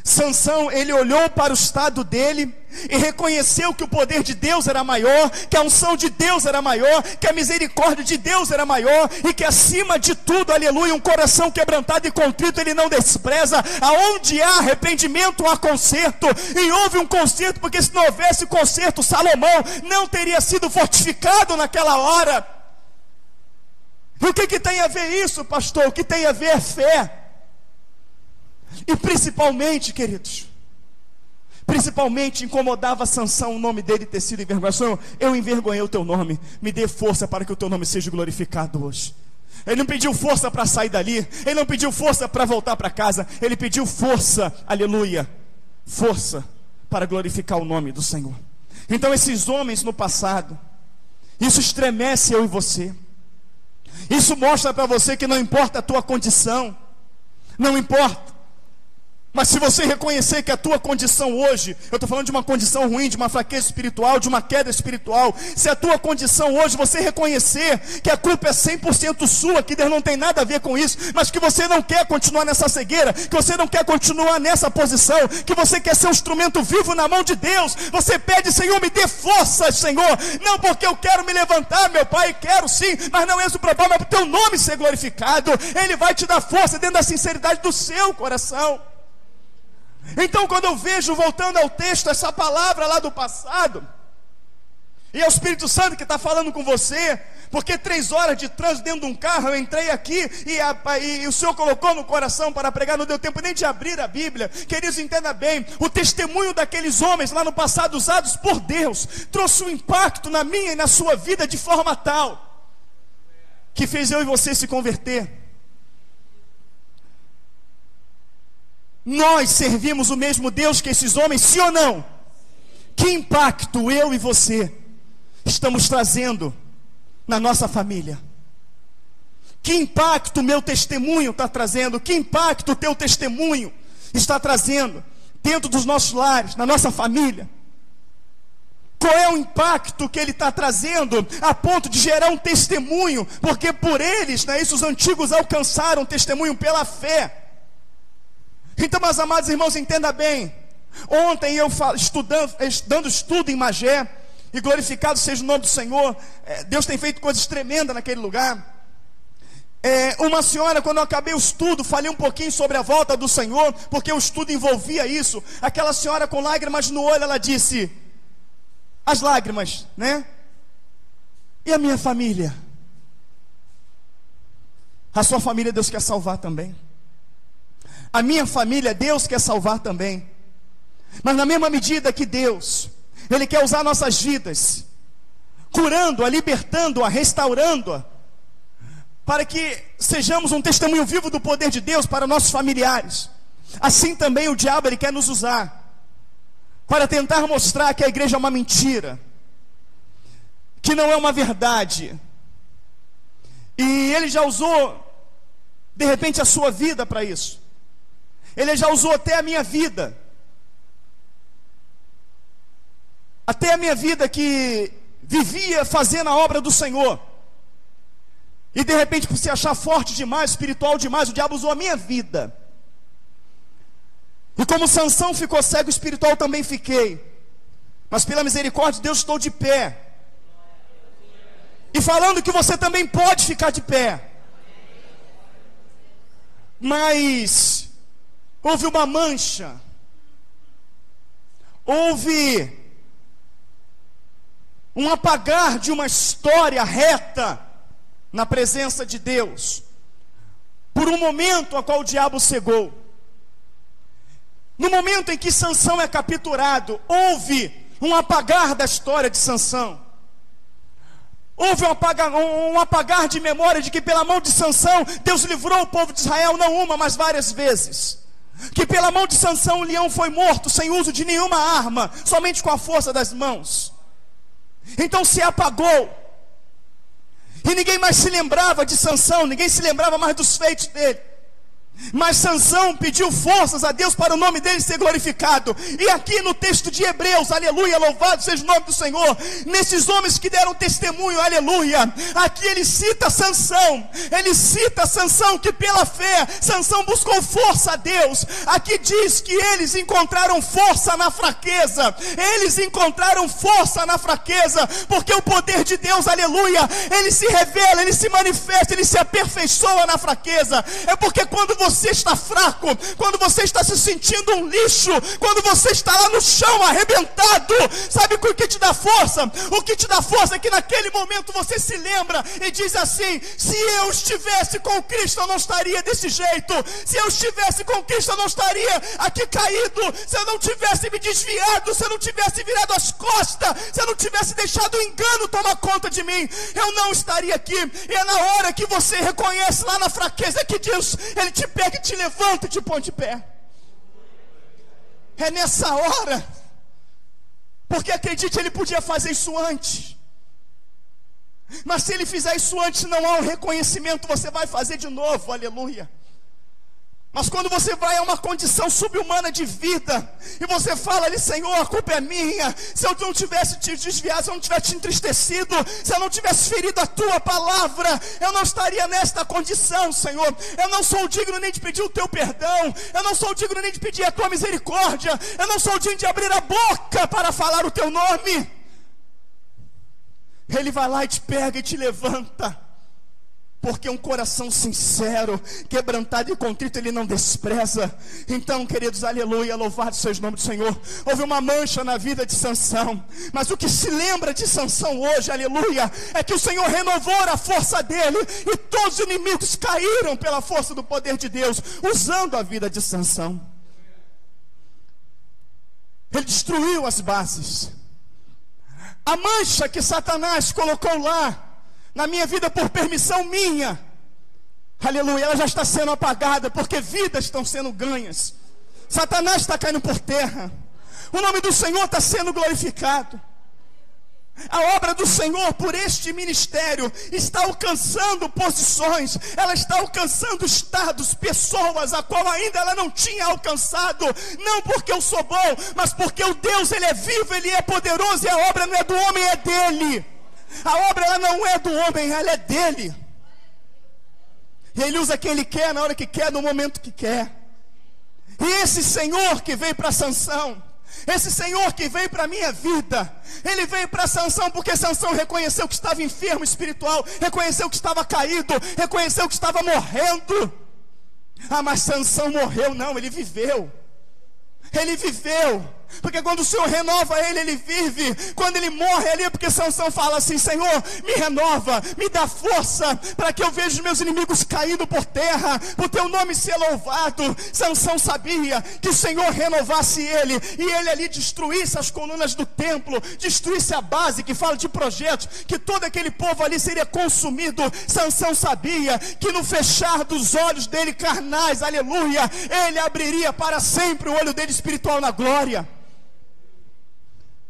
Sansão, ele olhou para o estado dele e reconheceu que o poder de Deus era maior, que a unção de Deus era maior, que a misericórdia de Deus era maior, e que acima de tudo, aleluia, um coração quebrantado e contrito ele não despreza. Aonde há arrependimento, há conserto. E houve um conserto, porque se não houvesse conserto, Salomão não teria sido fortificado naquela hora. E o que tem a ver isso, pastor? O que tem a ver é fé. E principalmente, queridos, principalmente incomodava Sansão o nome dele ter sido envergonhado. Senhor, eu envergonhei o teu nome, me dê força para que o teu nome seja glorificado hoje. Ele não pediu força para sair dali, ele não pediu força para voltar para casa, ele pediu força, aleluia, força para glorificar o nome do Senhor. Então esses homens no passado, isso estremece eu e você. Isso mostra para você que não importa a tua condição, não importa. Mas se você reconhecer que a tua condição hoje, eu estou falando de uma condição ruim, de uma fraqueza espiritual, de uma queda espiritual, se a tua condição hoje, você reconhecer que a culpa é 100% sua, que Deus não tem nada a ver com isso, mas que você não quer continuar nessa cegueira, que você não quer continuar nessa posição, que você quer ser um instrumento vivo na mão de Deus, você pede: Senhor, me dê força, Senhor, não porque eu quero me levantar, meu Pai, quero sim, mas não é esse o problema, é para o teu nome ser glorificado. Ele vai te dar força dentro da sinceridade do seu coração. Então, quando eu vejo, voltando ao texto, essa palavra lá do passado, e é o Espírito Santo que está falando com você, porque 3 horas de trânsito dentro de um carro, eu entrei aqui e o Senhor colocou no coração para pregar, não deu tempo nem de abrir a Bíblia. Queridos, entenda bem, o testemunho daqueles homens lá no passado, usados por Deus, trouxe um impacto na minha e na sua vida de forma tal, que fez eu e você se converter. Nós servimos o mesmo Deus que esses homens, sim ou não? Que impacto eu e você estamos trazendo na nossa família? Que impacto o meu testemunho está trazendo? Que impacto o teu testemunho está trazendo dentro dos nossos lares, na nossa família? Qual é o impacto que ele está trazendo a ponto de gerar um testemunho? Porque por eles, né, os antigos alcançaram testemunho pela fé. Então, meus amados irmãos, entenda bem. Ontem eu dando estudo em Magé, e glorificado seja o nome do Senhor, Deus tem feito coisas tremendas naquele lugar. Uma senhora, quando eu acabei o estudo, falei um pouquinho sobre a volta do Senhor, porque o estudo envolvia isso. Aquela senhora com lágrimas no olho, ela disse: as lágrimas, né? E a minha família? A sua família Deus quer salvar também. A minha família Deus quer salvar também. Mas na mesma medida que Deus, Ele quer usar nossas vidas, curando-a, libertando-a, restaurando-a, para que sejamos um testemunho vivo do poder de Deus para nossos familiares. Assim também o diabo, ele quer nos usar para tentar mostrar que a igreja é uma mentira, que não é uma verdade. E ele já usou, de repente, a sua vida para isso. Ele já usou até a minha vida. Até a minha vida que vivia fazendo a obra do Senhor. E de repente, por se achar forte demais, espiritual demais, o diabo usou a minha vida. E como Sansão ficou cego espiritual, também fiquei. Mas pela misericórdia de Deus estou de pé. E falando que você também pode ficar de pé. Mas houve uma mancha. Houve um apagar de uma história reta na presença de Deus, por um momento a qual o diabo cegou. No momento em que Sansão é capturado, houve um apagar da história de Sansão. Houve um apagar de memória de que pela mão de Sansão Deus livrou o povo de Israel não uma, mas várias vezes. Que pela mão de Sansão o leão foi morto sem uso de nenhuma arma, somente com a força das mãos. Então se apagou. E ninguém mais se lembrava de Sansão, ninguém se lembrava mais dos feitos dele. Mas Sansão pediu forças a Deus para o nome dele ser glorificado. E aqui no texto de Hebreus, aleluia, louvado seja o nome do Senhor, nesses homens que deram testemunho, aleluia, aqui ele cita Sansão. Ele cita Sansão que pela fé Sansão buscou força a Deus. Aqui diz que eles encontraram força na fraqueza. Eles encontraram força na fraqueza, porque o poder de Deus, aleluia, ele se revela, ele se manifesta, ele se aperfeiçoa na fraqueza. É porque quando você está fraco, quando você está se sentindo um lixo, quando você está lá no chão arrebentado, sabe o que te dá força? O que te dá força é que naquele momento você se lembra e diz assim: se eu estivesse com Cristo eu não estaria desse jeito, se eu estivesse com Cristo eu não estaria aqui caído, se eu não tivesse me desviado, se eu não tivesse virado as costas, se eu não tivesse deixado o engano tomar conta de mim, eu não estaria aqui. E é na hora que você reconhece lá na fraqueza que Deus, ele te pega e te levanta e te põe de pé. É nessa hora. Porque acredite, ele podia fazer isso antes. Mas se ele fizer isso antes, não há um reconhecimento, você vai fazer de novo, aleluia. Mas quando você vai a uma condição subhumana de vida, e você fala ali: Senhor, a culpa é minha, se eu não tivesse te desviado, se eu não tivesse te entristecido, se eu não tivesse ferido a tua palavra, eu não estaria nesta condição, Senhor. Eu não sou digno nem de pedir o teu perdão, eu não sou digno nem de pedir a tua misericórdia, eu não sou digno de abrir a boca para falar o teu nome. Ele vai lá e te pega e te levanta. Porque um coração sincero, quebrantado e contrito, ele não despreza. Então, queridos, aleluia, louvado seja o nome do Senhor. Houve uma mancha na vida de Sansão, mas o que se lembra de Sansão hoje, aleluia, é que o Senhor renovou a força dele, e todos os inimigos caíram pela força do poder de Deus, usando a vida de Sansão. Ele destruiu as bases. A mancha que Satanás colocou lá na minha vida por permissão minha, aleluia, ela já está sendo apagada, porque vidas estão sendo ganhas. Satanás está caindo por terra. O nome do Senhor está sendo glorificado. A obra do Senhor por este ministério está alcançando posições, ela está alcançando estados, pessoas a qual ainda ela não tinha alcançado. Não porque eu sou bom, mas porque o Deus, ele é vivo, ele é poderoso, e a obra não é do homem, é dele. A obra, ela não é do homem, ela é dele. E ele usa quem ele quer, na hora que quer, no momento que quer. E esse Senhor que veio para Sansão, esse Senhor que veio para a minha vida, ele veio para Sansão porque Sansão reconheceu que estava enfermo espiritual, reconheceu que estava caído, reconheceu que estava morrendo. Ah, mas Sansão morreu? Não, ele viveu. Ele viveu. Porque quando o Senhor renova ele, ele vive. Quando ele morre ali, é porque Sansão fala assim: Senhor, me renova, me dá força, para que eu veja os meus inimigos caindo por terra, o teu nome ser louvado. Sansão sabia que o Senhor renovasse ele, e ele ali destruísse as colunas do templo, destruísse a base que fala de projetos, que todo aquele povo ali seria consumido. Sansão sabia que no fechar dos olhos dele carnais, aleluia, ele abriria para sempre o olho dele espiritual na glória.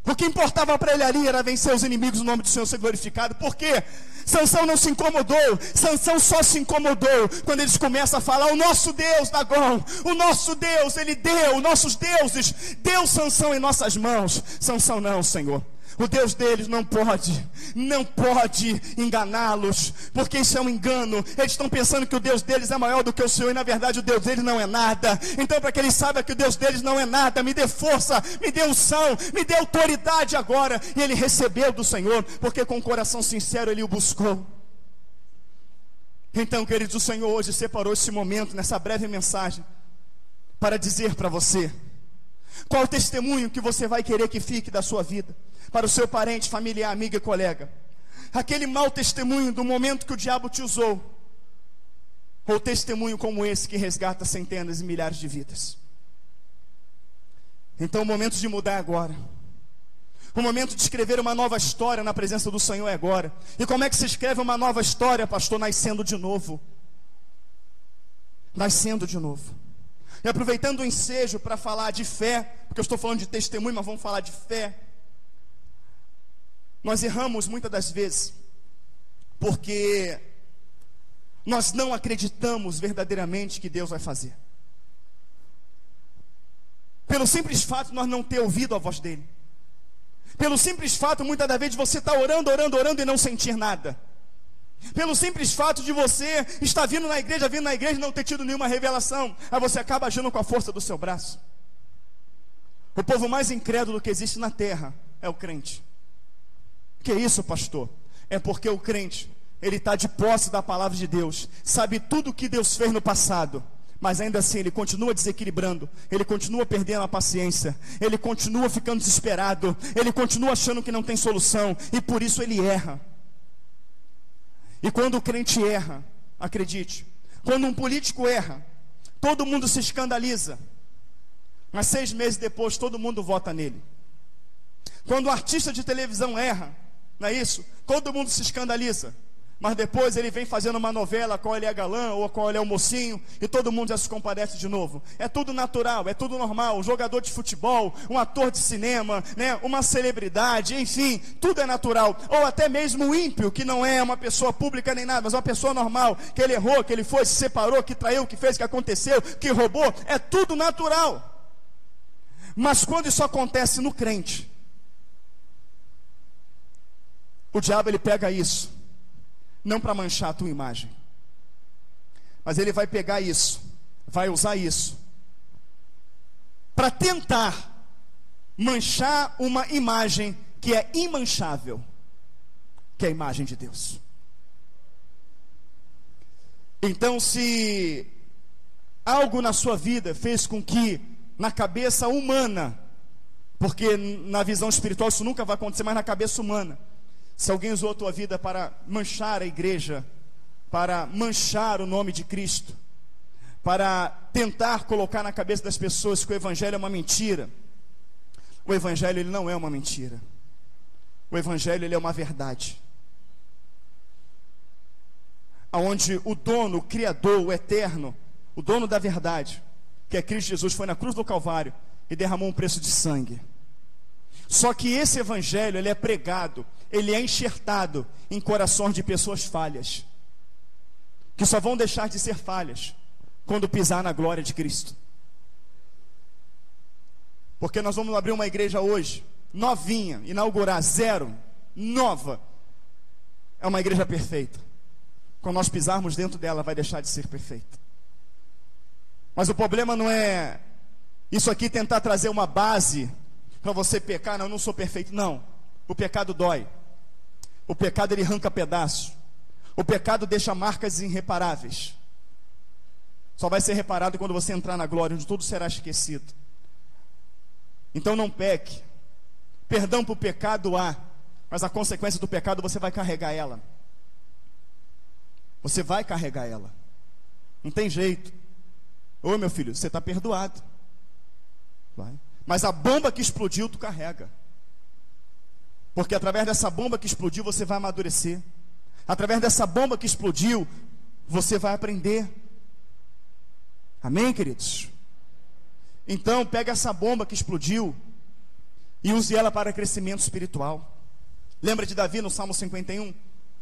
O que importava para ele ali era vencer os inimigos, o nome do Senhor ser glorificado. Por quê? Sansão não se incomodou. Sansão só se incomodou quando eles começam a falar: o nosso Deus, Dagom, o nosso Deus, ele deu, nossos deuses, deu Sansão em nossas mãos. Sansão não, Senhor. O Deus deles não pode enganá-los, porque isso é um engano. Eles estão pensando que o Deus deles é maior do que o Senhor, e na verdade o Deus deles não é nada. Então, para que eles saibam que o Deus deles não é nada, me dê força, me dê unção, me dê autoridade agora. E ele recebeu do Senhor, porque com o coração sincero ele o buscou. Então, queridos, o Senhor hoje separou esse momento, nessa breve mensagem, para dizer para você qual o testemunho que você vai querer que fique da sua vida, para o seu parente, familiar, amigo e colega. Aquele mau testemunho do momento que o diabo te usou, ou testemunho como esse que resgata centenas e milhares de vidas. Então o momento de mudar é agora. O momento de escrever uma nova história na presença do Senhor é agora. E como é que se escreve uma nova história, pastor? Nascendo de novo. Nascendo de novo. E aproveitando o ensejo para falar de fé, porque eu estou falando de testemunho, mas vamos falar de fé. Nós erramos muitas das vezes porque nós não acreditamos verdadeiramente que Deus vai fazer. Pelo simples fato de nós não ter ouvido a voz dele. Pelo simples fato, muitas das vezes, de você estar orando e não sentir nada. Pelo simples fato de você estar vindo na igreja e não ter tido nenhuma revelação. Aí você acaba agindo com a força do seu braço. O povo mais incrédulo que existe na terra é o crente. Que isso, pastor? É porque o crente, ele está de posse da palavra de Deus, sabe tudo o que Deus fez no passado, mas ainda assim ele continua desequilibrando, ele continua perdendo a paciência, ele continua ficando desesperado, ele continua achando que não tem solução, e por isso ele erra. E quando o crente erra, acredite, quando um político erra, todo mundo se escandaliza, mas 6 meses depois todo mundo vota nele. Quando um artista de televisão erra, não é isso? Todo mundo se escandaliza, mas depois ele vem fazendo uma novela, qual ele é galã ou qual ele é o mocinho, e todo mundo já se compadece de novo. É tudo natural, é tudo normal. Um jogador de futebol, um ator de cinema, né? Uma celebridade, enfim, tudo é natural. Ou até mesmo o ímpio, que não é uma pessoa pública nem nada, mas uma pessoa normal, que ele errou, que ele foi, se separou, que traiu, que fez, que aconteceu, que roubou, é tudo natural. Mas quando isso acontece no crente, o diabo ele pega isso, não para manchar a tua imagem, mas ele vai pegar isso, vai usar isso, para tentar manchar uma imagem que é imanchável, que é a imagem de Deus. Então, se algo na sua vida fez com que, na cabeça humana, porque na visão espiritual isso nunca vai acontecer, mas na cabeça humana, se alguém usou a tua vida para manchar a igreja, para manchar o nome de Cristo, para tentar colocar na cabeça das pessoas que o evangelho é uma mentira, o evangelho ele não é uma mentira. O evangelho ele é uma verdade. Aonde o dono, o criador, o eterno, o dono da verdade, que é Cristo Jesus, foi na cruz do Calvário e derramou um preço de sangue. Só que esse evangelho, ele é pregado, ele é enxertado em corações de pessoas falhas, que só vão deixar de ser falhas quando pisar na glória de Cristo. Porque nós vamos abrir uma igreja hoje, novinha, inaugurar, nova. É uma igreja perfeita. Quando nós pisarmos dentro dela, vai deixar de ser perfeita. Mas o problema não é isso aqui tentar trazer uma base para você pecar. Não, eu não sou perfeito. Não, o pecado dói. O pecado ele arranca pedaços. O pecado deixa marcas irreparáveis. Só vai ser reparado quando você entrar na glória, onde tudo será esquecido. Então não peque. Perdão para o pecado há, mas a consequência do pecado você vai carregar ela. Você vai carregar ela. Não tem jeito. Ô meu filho, você está perdoado. Vai. Mas a bomba que explodiu, tu carrega. Porque através dessa bomba que explodiu, você vai amadurecer. Através dessa bomba que explodiu, você vai aprender. Amém, queridos? Então, pega essa bomba que explodiu e use ela para crescimento espiritual. Lembra de Davi no Salmo 51?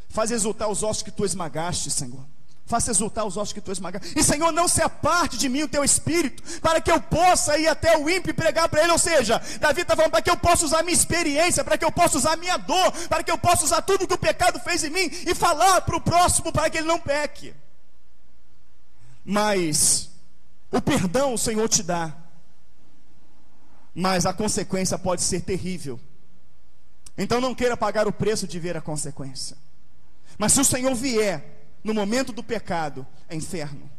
Faz exultar os ossos que tu esmagaste, Senhor. Faça exultar os ossos que tu esmagaste. E Senhor, não se aparte de mim o teu espírito, para que eu possa ir até o ímpio e pregar para ele. Ou seja, Davi está falando para que eu possa usar a minha experiência, para que eu possa usar a minha dor, para que eu possa usar tudo que o pecado fez em mim e falar para o próximo para que ele não peque. Mas o perdão o Senhor te dá, mas a consequência pode ser terrível. Então não queira pagar o preço de ver a consequência. Mas se o Senhor vier no momento do pecado, é inferno.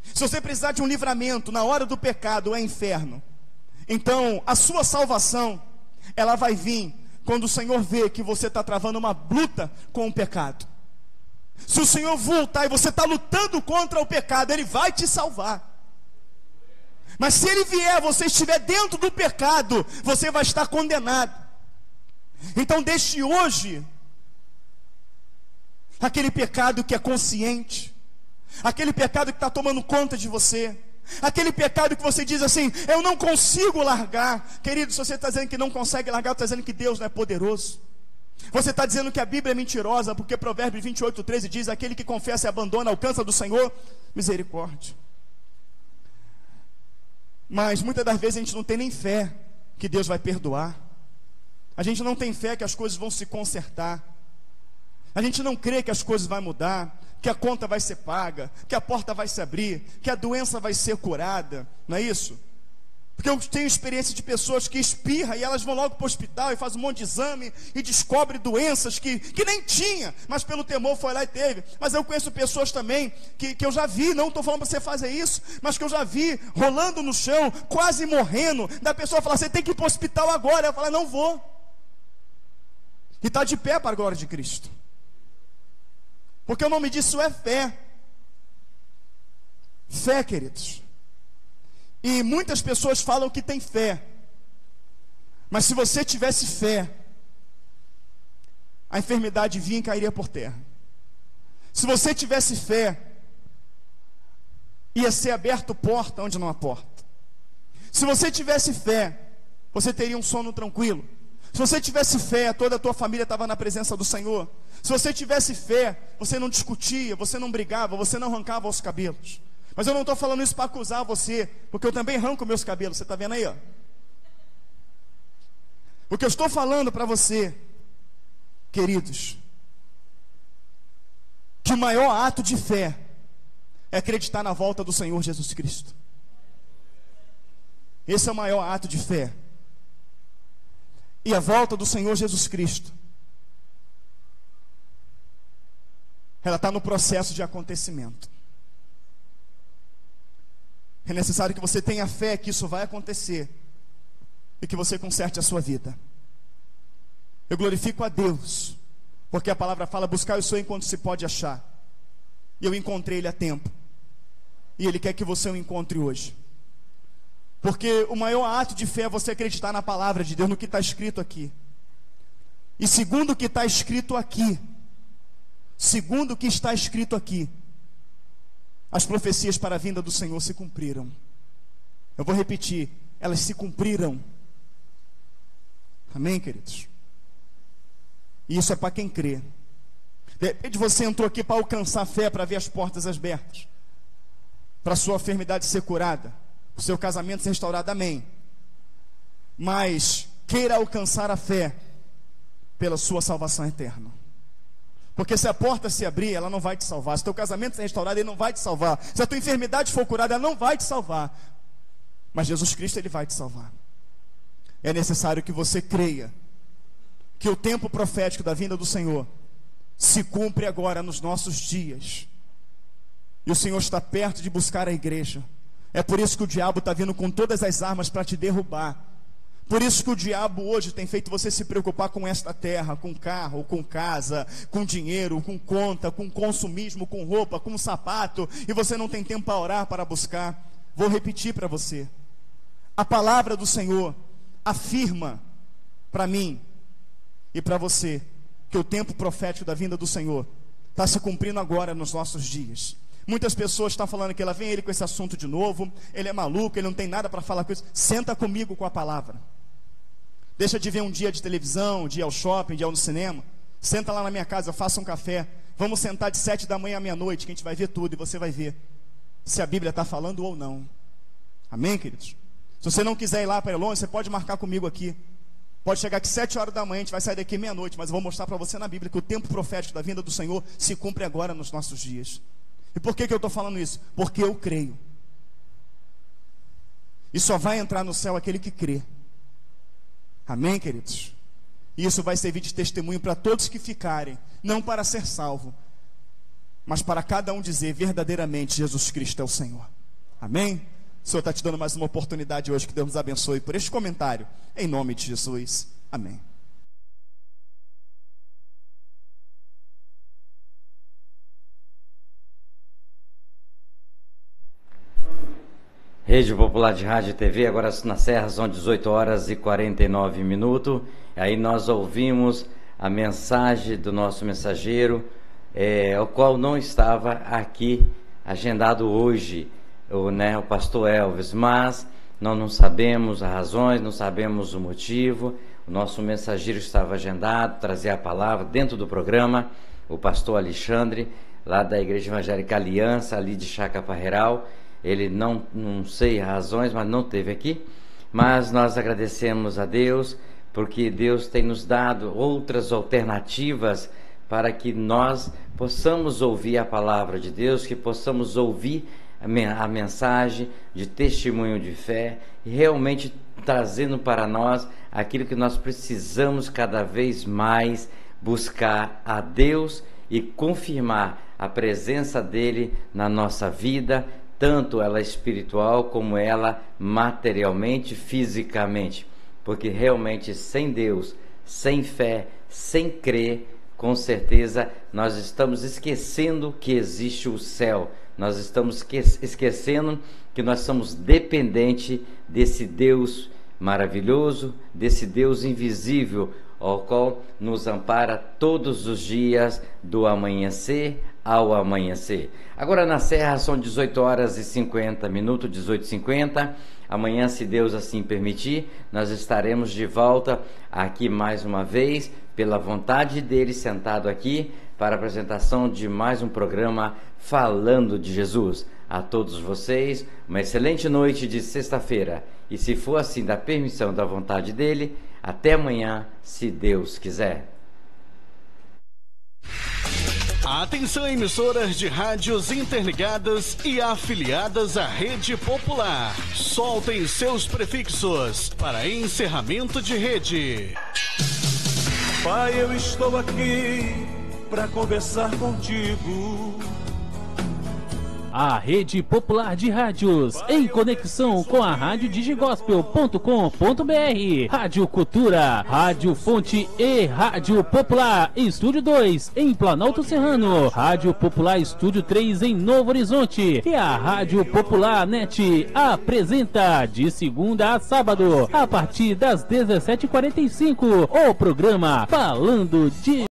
Se você precisar de um livramento na hora do pecado, é inferno. Então a sua salvação, ela vai vir quando o Senhor vê que você está travando uma luta com o pecado. Se o Senhor voltar e você está lutando contra o pecado, Ele vai te salvar. Mas se Ele vier, você estiver dentro do pecado, você vai estar condenado. Então deixe hoje aquele pecado que é consciente, aquele pecado que está tomando conta de você, aquele pecado que você diz assim, eu não consigo largar. Querido, se você está dizendo que não consegue largar, está dizendo que Deus não é poderoso. Você está dizendo que a Bíblia é mentirosa, porque Provérbios 28:13 diz, aquele que confessa e abandona alcança do Senhor misericórdia. Mas muitas das vezes a gente não tem nem fé que Deus vai perdoar. A gente não tem fé que as coisas vão se consertar. A gente não crê que as coisas vão mudar, que a conta vai ser paga, que a porta vai se abrir, que a doença vai ser curada. Não é isso? Porque eu tenho experiência de pessoas que espirram e elas vão logo para o hospital e fazem um monte de exame e descobrem doenças que nem tinha, mas pelo temor foi lá e teve. Mas eu conheço pessoas também que eu já vi, não estou falando para você fazer isso, mas que eu já vi rolando no chão, quase morrendo, da pessoa falar, você tem que ir para o hospital agora. Eu falo, não vou. E está de pé para a glória de Cristo. Porque o nome disso é fé. Fé, queridos. E muitas pessoas falam que tem fé. Mas se você tivesse fé, a enfermidade vinha e cairia por terra. Se você tivesse fé, ia ser aberto porta onde não há porta. Se você tivesse fé, você teria um sono tranquilo. Se você tivesse fé, toda a tua família estava na presença do Senhor. Se você tivesse fé, você não discutia, você não brigava, você não arrancava os cabelos. Mas eu não estou falando isso para acusar você, porque eu também arranco meus cabelos, você está vendo aí, ó. O que eu estou falando para você, queridos, que o maior ato de fé é acreditar na volta do Senhor Jesus Cristo. Esse é o maior ato de fé. E a volta do Senhor Jesus Cristo, ela está no processo de acontecimento. É necessário que você tenha fé que isso vai acontecer e que você conserte a sua vida. Eu glorifico a Deus, porque a palavra fala, buscar o Senhor enquanto se pode achar. E eu encontrei Ele a tempo. E Ele quer que você o encontre hoje. Porque o maior ato de fé é você acreditar na palavra de Deus, no que está escrito aqui. E segundo o que está escrito aqui, as profecias para a vinda do Senhor se cumpriram. Eu vou repetir, elas se cumpriram. Amém, queridos? E isso é para quem crê. De repente você entrou aqui para alcançar fé, para ver as portas abertas, para a sua enfermidade ser curada, o seu casamento ser restaurado, amém. Mas queira alcançar a fé pela sua salvação eterna. Porque se a porta se abrir, ela não vai te salvar. Se o teu casamento ser restaurado, ele não vai te salvar. Se a tua enfermidade for curada, ela não vai te salvar. Mas Jesus Cristo, Ele vai te salvar. É necessário que você creia que o tempo profético da vinda do Senhor se cumpre agora nos nossos dias. E o Senhor está perto de buscar a igreja. É por isso que o diabo está vindo com todas as armas para te derrubar. Por isso que o diabo hoje tem feito você se preocupar com esta terra, com carro, com casa, com dinheiro, com conta, com consumismo, com roupa, com sapato, e você não tem tempo para orar, para buscar. Vou repetir para você. A palavra do Senhor afirma para mim e para você que o tempo profético da vinda do Senhor está se cumprindo agora nos nossos dias. Muitas pessoas estão falando que lá vem ele com esse assunto de novo, ele é maluco, ele não tem nada para falar com isso. Senta comigo com a palavra. Deixa de ver um dia de televisão, de ir ao shopping, de ir ao cinema. Senta lá na minha casa, faça um café. Vamos sentar de 7 da manhã à meia-noite, que a gente vai ver tudo e você vai ver se a Bíblia está falando ou não. Amém, queridos? Se você não quiser ir lá para longe, você pode marcar comigo aqui. Pode chegar aqui 7 horas da manhã, a gente vai sair daqui meia-noite, mas eu vou mostrar para você na Bíblia que o tempo profético da vinda do Senhor se cumpre agora nos nossos dias. E por que eu estou falando isso? Porque eu creio. E só vai entrar no céu aquele que crê. Amém, queridos? E isso vai servir de testemunho para todos que ficarem, não para ser salvo, mas para cada um dizer verdadeiramente: Jesus Cristo é o Senhor. Amém? O Senhor está te dando mais uma oportunidade hoje, que Deus nos abençoe por este comentário, em nome de Jesus. Amém. Rede Popular de Rádio e TV, agora na Serra são 18 horas e 49 minutos. Aí nós ouvimos a mensagem do nosso mensageiro, o qual não estava aqui agendado hoje, o pastor Elvis, mas nós não sabemos as razões, não sabemos o motivo. O nosso mensageiro estava agendado, trazer a palavra dentro do programa, o pastor Alexandre, lá da Igreja Evangélica Aliança, ali de Chacaparreiral. Ele não sei as razões, mas não esteve aqui. Mas nós agradecemos a Deus, porque Deus tem nos dado outras alternativas para que nós possamos ouvir a palavra de Deus, que possamos ouvir a mensagem de testemunho de fé, e realmente trazendo para nós aquilo que nós precisamos cada vez mais buscar a Deus e confirmar a presença dele na nossa vida, tanto ela espiritual como ela materialmente, fisicamente, porque realmente sem Deus, sem fé, sem crer, com certeza nós estamos esquecendo que existe o céu, nós estamos esquecendo que nós somos dependentes desse Deus maravilhoso, desse Deus invisível, ao qual nos ampara todos os dias, do amanhecer ao amanhecer. Agora na Serra são 18 horas e 50 minutos, 18h50. Amanhã, se Deus assim permitir, nós estaremos de volta aqui mais uma vez, pela vontade dele, sentado aqui, para a apresentação de mais um programa Falando de Jesus. A todos vocês, uma excelente noite de sexta-feira. E se for assim, da permissão da vontade dele, até amanhã, se Deus quiser. Atenção, emissoras de rádios interligadas e afiliadas à Rede Popular. Soltem seus prefixos para encerramento de rede. Pai, eu estou aqui para conversar contigo. A Rede Popular de Rádios, em conexão com a Rádio Digigospel.com.br, Rádio Cultura, Rádio Fonte e Rádio Popular Estúdio 2, em Planalto Serrano, Rádio Popular Estúdio 3, em Novo Horizonte, e a Rádio Popular Net apresenta, de segunda a sábado, a partir das 17h45, o programa Falando de